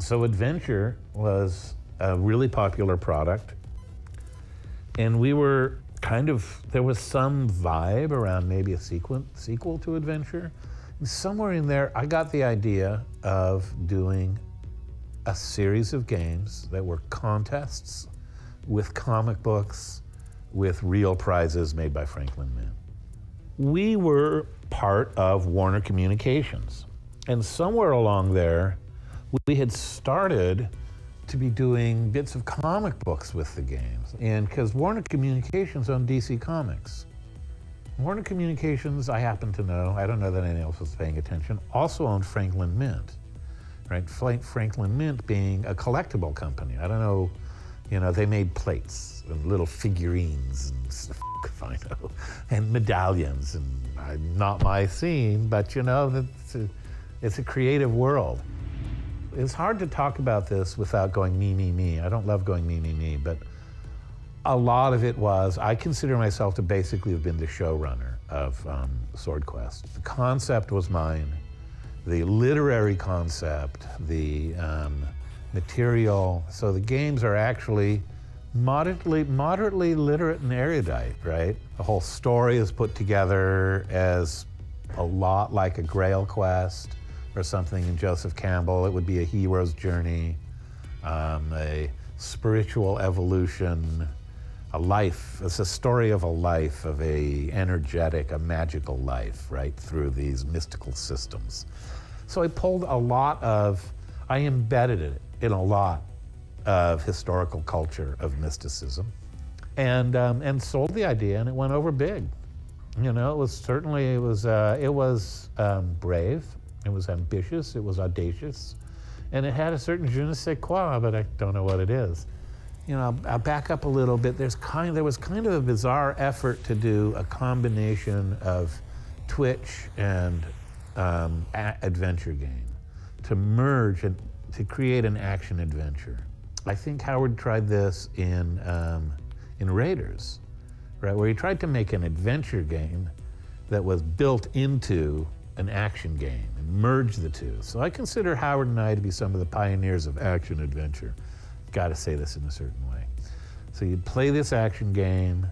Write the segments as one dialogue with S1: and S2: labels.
S1: So Adventure was a really popular product, and we were there was some vibe around maybe a sequel to Adventure. And somewhere in there, I got the idea of doing a series of games that were contests with comic books, with real prizes made by Franklin Mint. We were part of Warner Communications, and somewhere along there, we had started to be doing bits of comic books with the games. And because Warner Communications owned DC Comics. Warner Communications, I happen to know, I don't know that anyone else was paying attention, also owned Franklin Mint, right? Franklin Mint being a collectible company. I don't know, they made plates and little figurines and stuff, I know, and medallions, and not my scene, but it's a creative world. It's hard to talk about this without going me, me, me. I don't love going me, me, me, but a lot of it was, I consider myself to basically have been the showrunner of Sword Quest. The concept was mine, the literary concept, the material. So the games are actually moderately literate and erudite, right? The whole story is put together as a lot like a Grail quest or something in Joseph Campbell. It would be a hero's journey, a spiritual evolution, a life. It's a story of a life, of a energetic, a magical life, right, through these mystical systems. So I embedded it in a lot of historical culture of mysticism, and sold the idea, and it went over big. It was brave, it was ambitious, it was audacious, and it had a certain je ne sais quoi, but I don't know what it is. I'll back up a little bit. There was kind of a bizarre effort to do a combination of Twitch and adventure game, to merge and to create an action adventure. I think Howard tried this in Raiders, right, where he tried to make an adventure game that was built into an action game and merge the two. So I consider Howard and I to be some of the pioneers of action adventure. Got to say this in a certain way. So you'd play this action game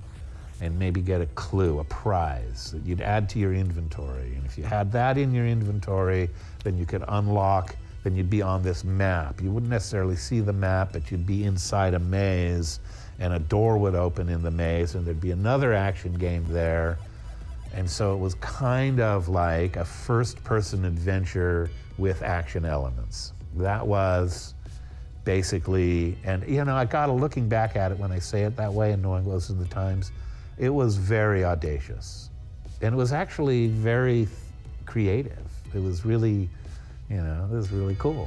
S1: and maybe get a clue, a prize that you'd add to your inventory. And if you had that in your inventory, then you could unlock, then you'd be on this map. You wouldn't necessarily see the map, but you'd be inside a maze, and a door would open in the maze, and there'd be another action game there. And so it was kind of like a first-person adventure with action elements. That was basically, and looking back at it when I say it that way and knowing what was in the times, it was very audacious. And it was actually very creative. It was really, it was really cool.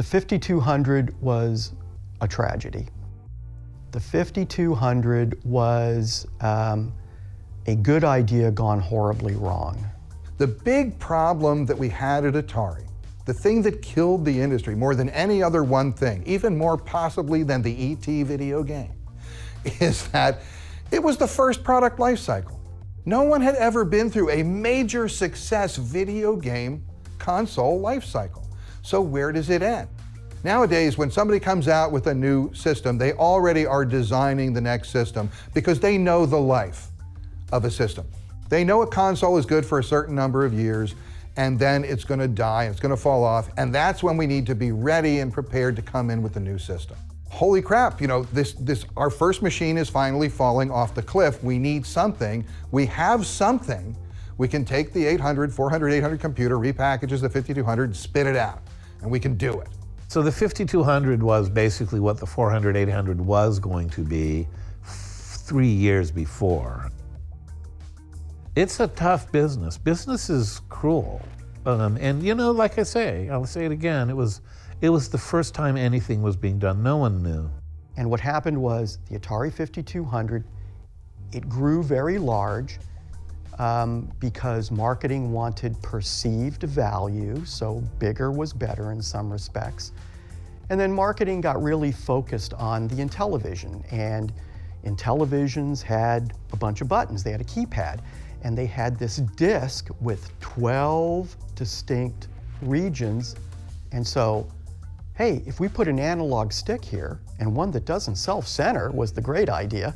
S2: The 5200 was a tragedy. The 5200 was a good idea gone horribly wrong.
S3: The big problem that we had at Atari, the thing that killed the industry more than any other one thing, even more possibly than the E.T. video game, is that it was the first product life cycle. No one had ever been through a major success video game console life cycle. So where does it end? Nowadays, when somebody comes out with a new system, they already are designing the next system because they know the life of a system. They know a console is good for a certain number of years, and then it's going to die, it's going to fall off, and that's when we need to be ready and prepared to come in with the new system. Holy crap, you know, our first machine is finally falling off the cliff. We need something. We have something. We can take the 800, 400, 800 computer, repackages the 5200, spit it out, and we can do it.
S1: So the 5200 was basically what the 400, 800 was going to be 3 years before. It's a tough business. Business is cruel. And you know, like I say, I'll say it again, it was the first time anything was being done. No one knew.
S2: And what happened was the Atari 5200, it grew very large because marketing wanted perceived value, so bigger was better in some respects. And then marketing got really focused on the Intellivision, and Intellivisions had a bunch of buttons. They had a keypad, and they had this disc with 12 distinct regions. And so, hey, if we put an analog stick here, and one that doesn't self-center was the great idea,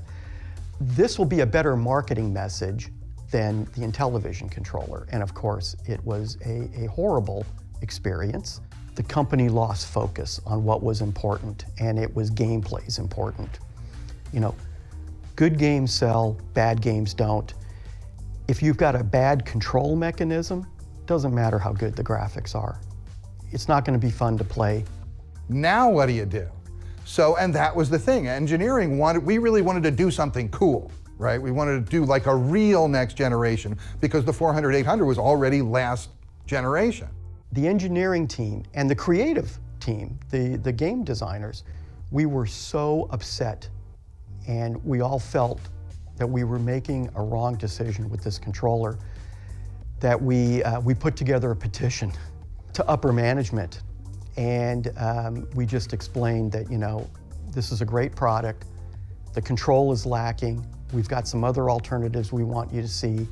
S2: this will be a better marketing message than the Intellivision controller. And of course, it was a horrible experience. The company lost focus on what was important, and it was gameplay's important. You know, good games sell, bad games don't. If you've got a bad control mechanism, doesn't matter how good the graphics are. It's not going to be fun to play.
S3: Now what do you do? So, and that was the thing. Engineering we really wanted to do something cool, right? We wanted to do like a real next generation because the 400, 800 was already last generation.
S2: The engineering team and the creative team, the game designers, we were so upset, and we all felt that we were making a wrong decision with this controller, that we put together a petition to upper management. And we just explained that, you know, this is a great product, the control is lacking, we've got some other alternatives we want you to see,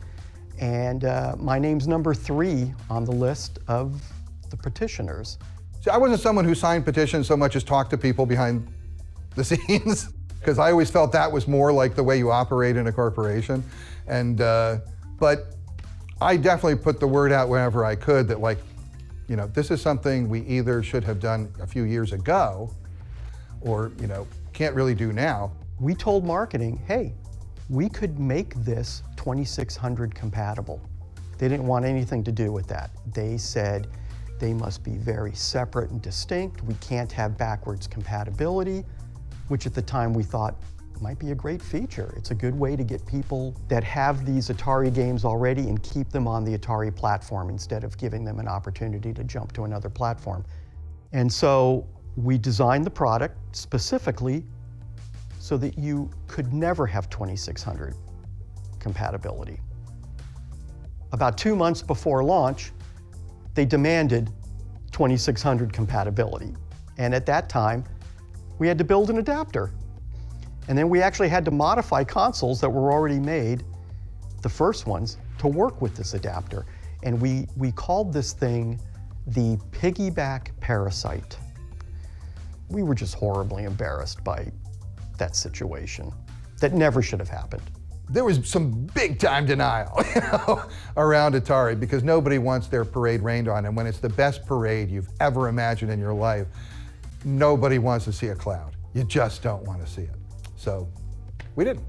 S2: and my name's number 3 on the list of the petitioners.
S3: See, I wasn't someone who signed petitions so much as talked to people behind the scenes, because I always felt that was more like the way you operate in a corporation. And, but I definitely put the word out whenever I could that, like, you know, this is something we either should have done a few years ago or, you know, can't really do now.
S2: We told marketing, hey, we could make this 2600 compatible. They didn't want anything to do with that. They said they must be very separate and distinct. We can't have backwards compatibility, which at the time we thought might be a great feature. It's a good way to get people that have these Atari games already and keep them on the Atari platform instead of giving them an opportunity to jump to another platform. And so we designed the product specifically so that you could never have 2600 compatibility. About 2 months before launch, they demanded 2600 compatibility. And at that time, we had to build an adapter. And then we actually had to modify consoles that were already made, the first ones, to work with this adapter. And we called this thing the piggyback parasite. We were just horribly embarrassed by that situation. That never should have happened.
S3: There was some big time denial, you know, around Atari because nobody wants their parade rained on. And when it's the best parade you've ever imagined in your life, nobody wants to see a cloud. You just don't want to see it. So we didn't.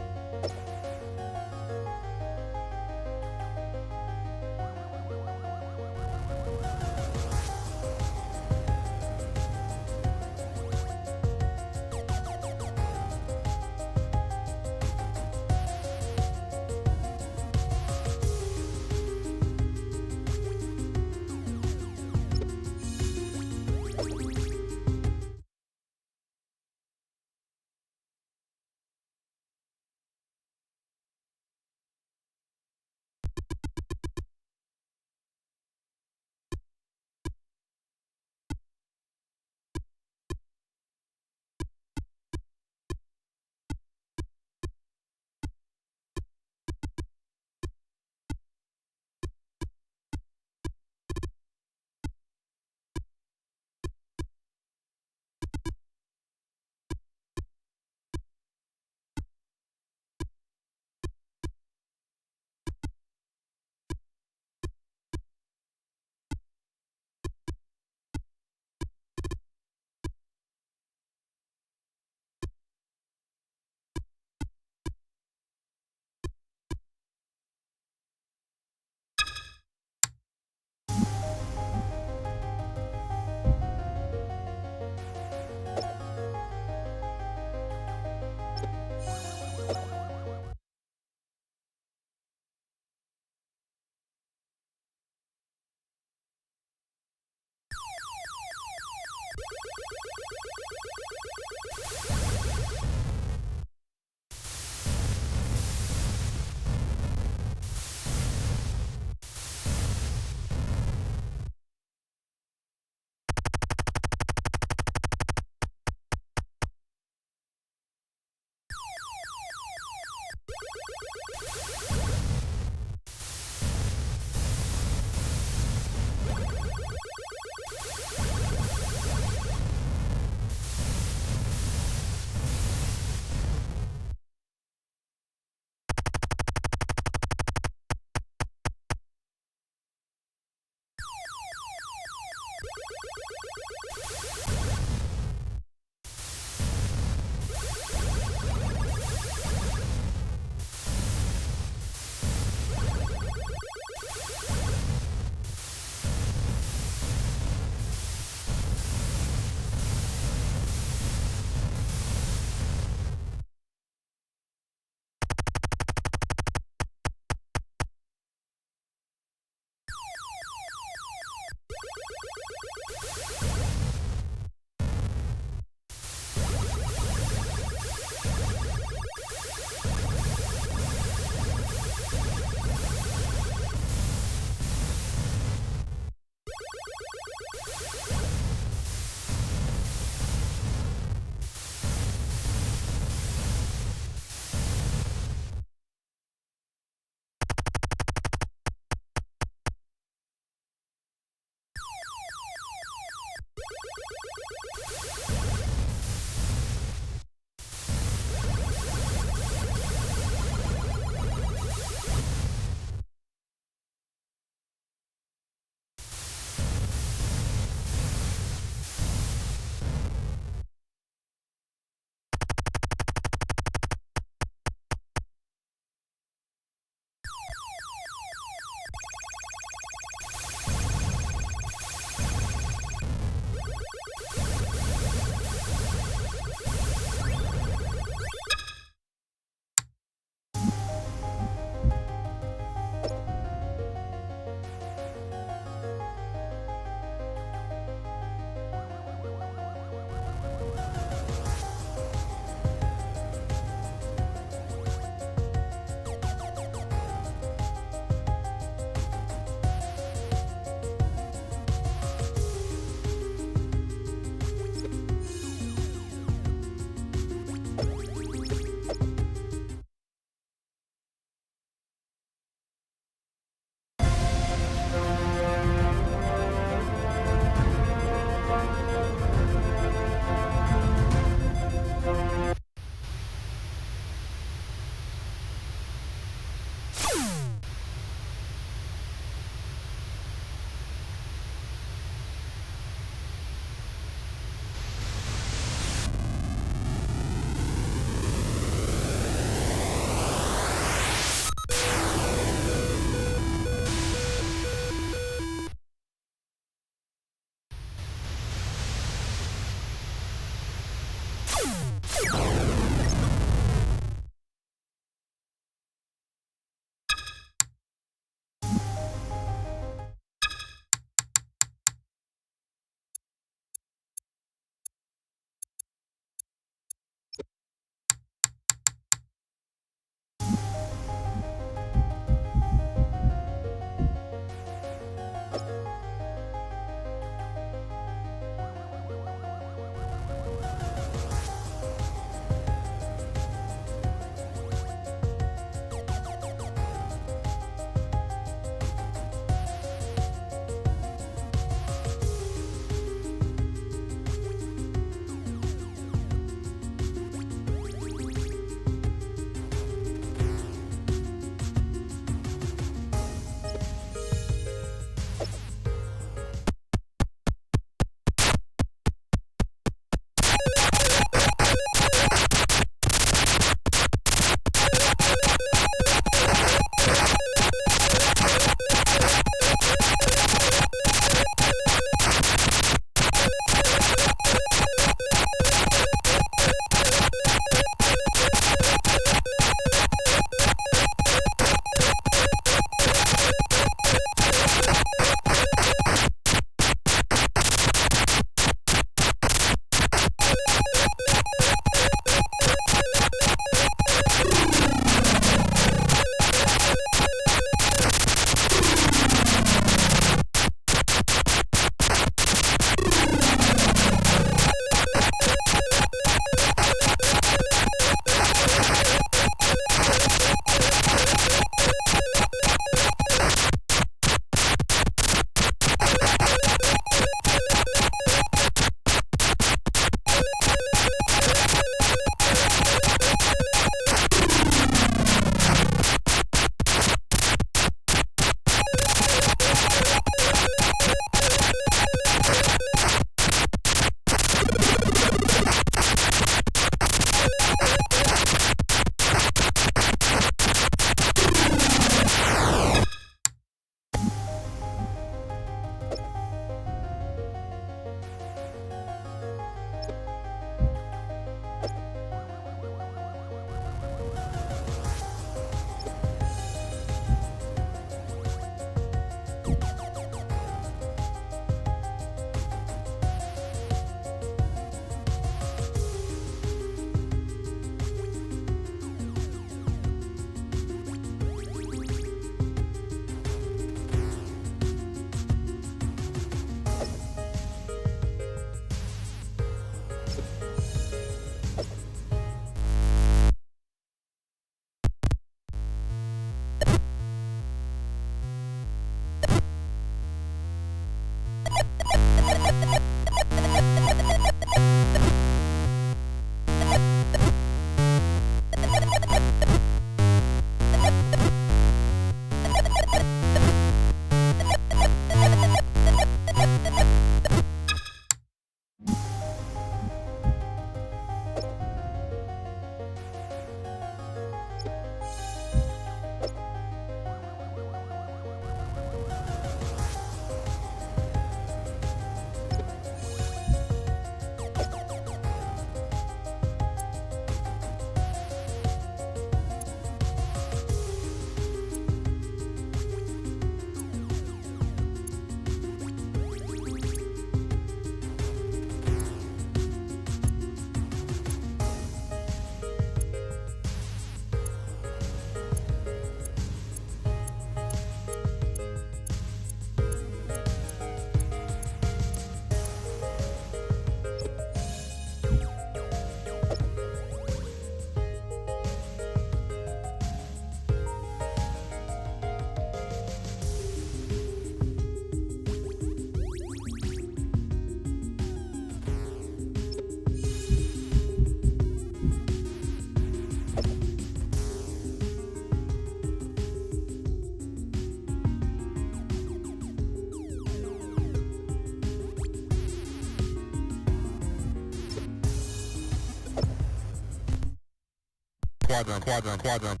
S4: quadrant.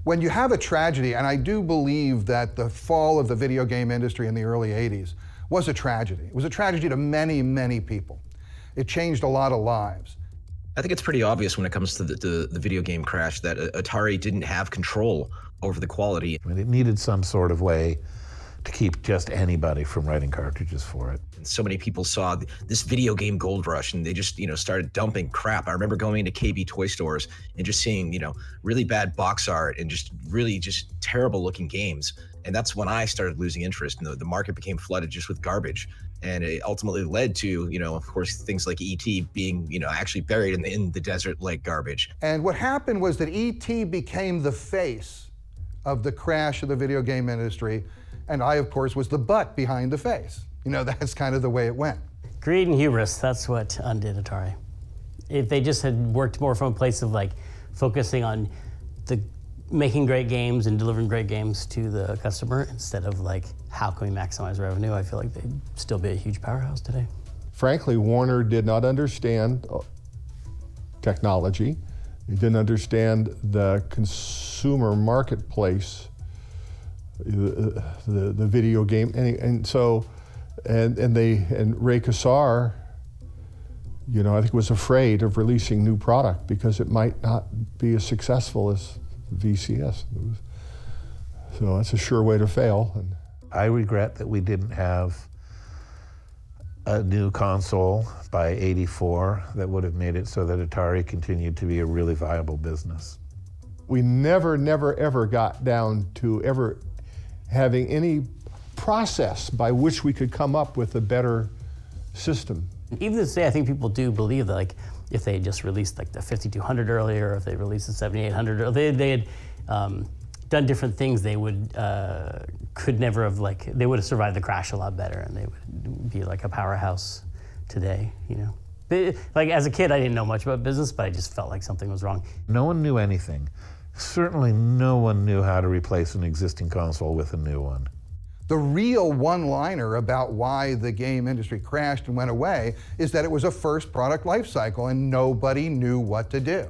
S3: When you have a tragedy, and I do believe that the fall of the video game industry in the early 80s was a tragedy. It was a tragedy to many, many people. It changed a lot of lives.
S4: I think it's pretty obvious when it comes to the video game crash that Atari didn't have control over the quality.
S1: I mean, it needed some sort of way to keep just anybody from writing cartridges for it.
S4: And so many people saw this video game gold rush, and they just, started dumping crap. I remember going into KB toy stores and just seeing, really bad box art and just really just terrible looking games. And that's when I started losing interest, and the market became flooded just with garbage. And it ultimately led to, of course, things like E.T. being, actually buried in the desert like garbage.
S3: And what happened was that E.T. became the face of the crash of the video game industry, and I, of course, was the butt behind the face. That's kind of the way it went.
S5: Greed and hubris, that's what undid Atari. If they just had worked more from a place of focusing on making great games and delivering great games to the customer instead of how can we maximize revenue, I feel like they'd still be a huge powerhouse today.
S6: Frankly, Warner did not understand technology. They didn't understand the consumer marketplace, the video game, and Ray Kassar, I think was afraid of releasing new product because it might not be as successful as VCS. So that's a sure way to fail. And
S1: I regret that we didn't have a new console by '84 that would have made it so that Atari continued to be a really viable business.
S6: We never, ever got down to ever having any process by which we could come up with a better system.
S5: Even to say, I think people do believe that if they had just released the 5200 earlier, or if they released the 7800, or they had done different things, they would could never have they would have survived the crash a lot better, and they would be a powerhouse today. As a kid, I didn't know much about business, but I just felt like something was wrong.
S1: No one knew anything. Certainly no one knew how to replace an existing console with a new one.
S3: The real one-liner about why the game industry crashed and went away is that it was a first product life cycle and nobody knew what to do.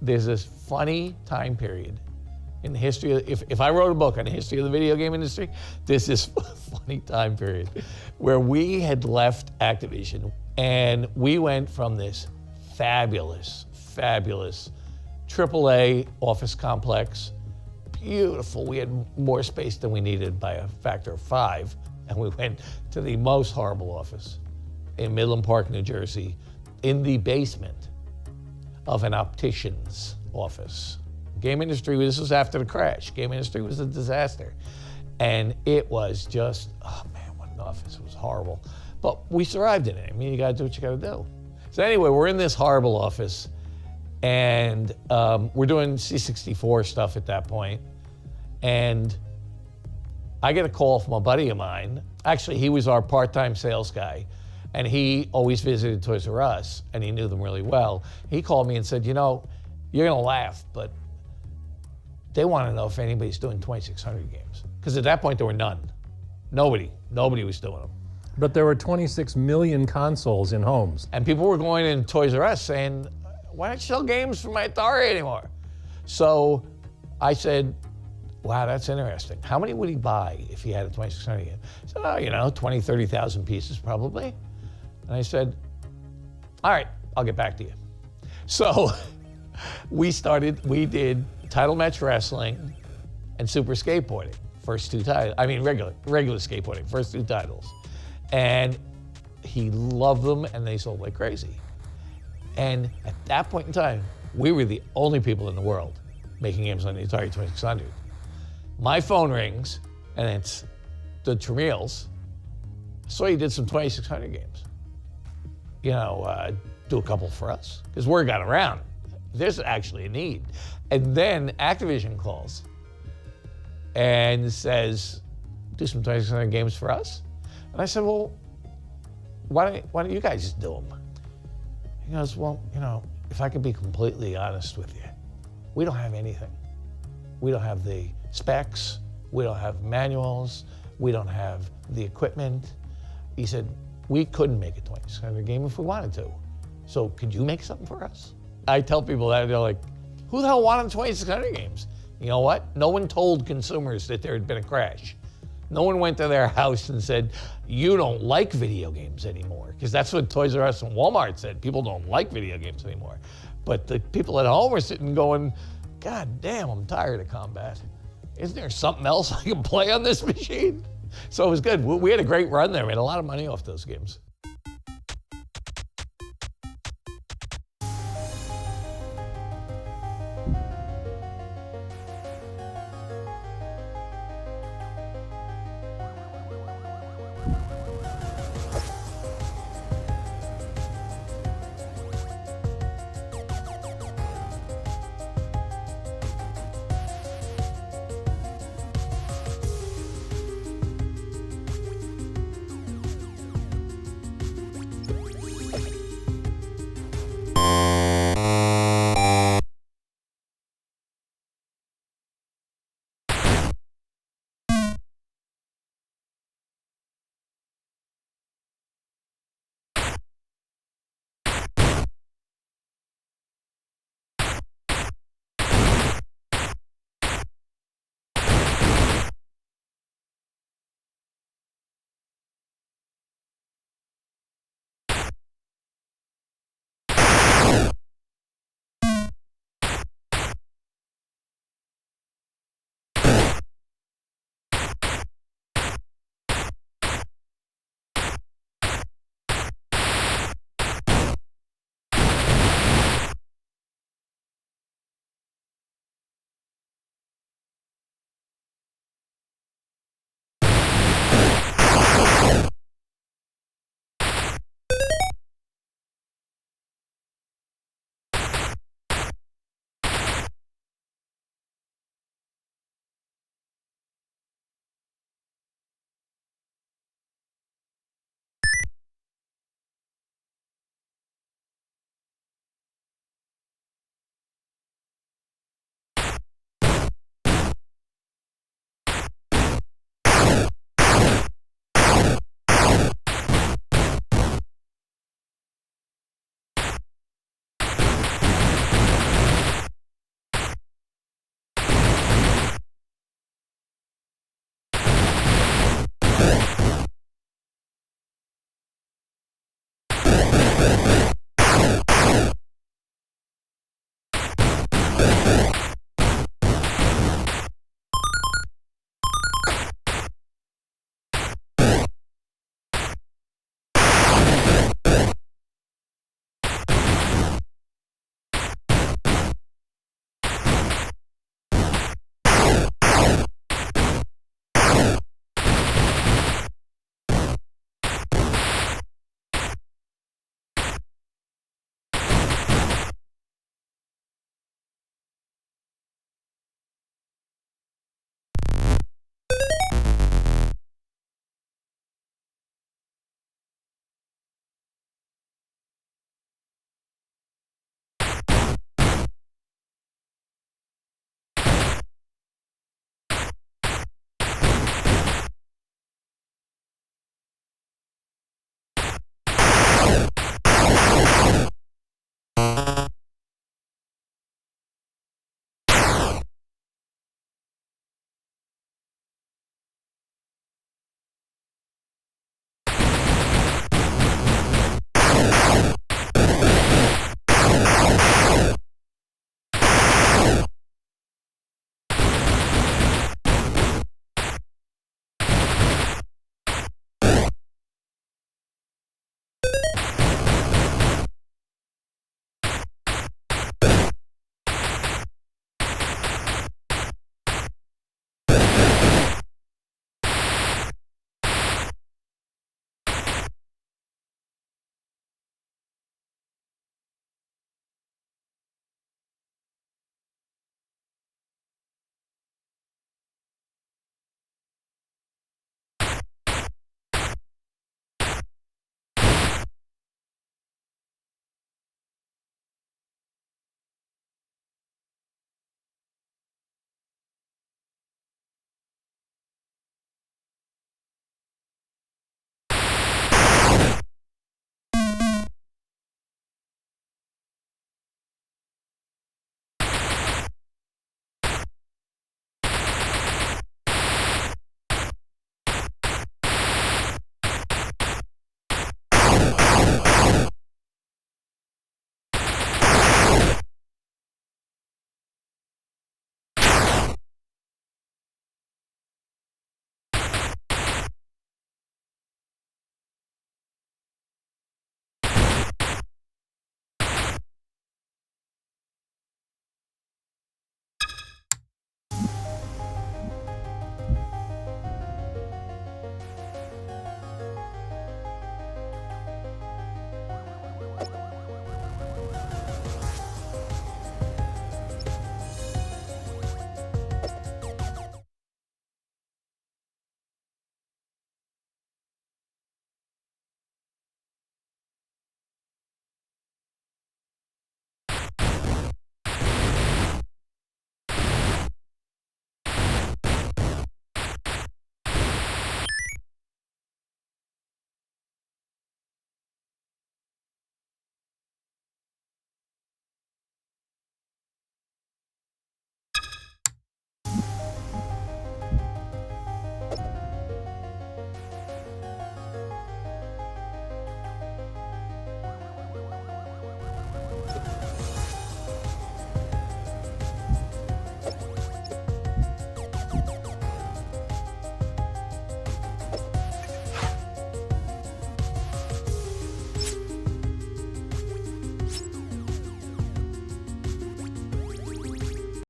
S7: there's this funny time period in the history of, if I wrote a book on the history of the video game industry, there's this funny time period where we had left Activision and we went from this fabulous AAA office complex, beautiful. We had more space than we needed by a factor of 5. And we went to the most horrible office in Midland Park, New Jersey, in the basement of an optician's office. Game industry, this was after the crash. Game industry was a disaster. And it was just, oh man, what an office. It was horrible. But we survived in it. I mean, you gotta do what you gotta do. So anyway, we're in this horrible office, and we're doing C64 stuff at that point. And I get a call from a buddy of mine. Actually, he was our part-time sales guy, and he always visited Toys R Us, and he knew them really well. He called me and said, you know, you're gonna laugh, but they wanna know if anybody's doing 2600 games. Because at that point, there were none. Nobody was doing them.
S8: But there were 26 million consoles in homes.
S7: And people were going in Toys R Us saying, why don't you sell games for my Atari anymore? So I said, wow, that's interesting. How many would he buy if he had a 2600 game? He said, oh, you know, 20, 30,000 pieces probably. And I said, all right, I'll get back to you. So we did Title Match Wrestling and Super Skateboarding, first 2 titles. I mean, regular skateboarding, first 2 titles. And he loved them, and they sold like crazy. And at that point in time, we were the only people in the world making games on the Atari 2600. My phone rings, and it's the Tramiels. So you did some 2600 games. You know, do a couple for us, because word got around. There's actually a need. And then Activision calls and says, do some 2600 games for us? And I said, well, why don't you guys just do them? He goes, well, you know, if I could be completely honest with you, we don't have anything. We don't have the specs. We don't have manuals. We don't have the equipment. He said, we couldn't make a 2600 game if we wanted to. So could you make something for us? I tell people that, they're like, who the hell wanted 2600 games? You know what? No one told consumers that there had been a crash. No one went to their house and said, you don't like video games anymore. Because that's what Toys R Us and Walmart said. People don't like video games anymore. But the people at home were sitting going, God damn, I'm tired of combat. Isn't there something else I can play on this machine? So it was good. We had a great run there. We had a lot of money off those games.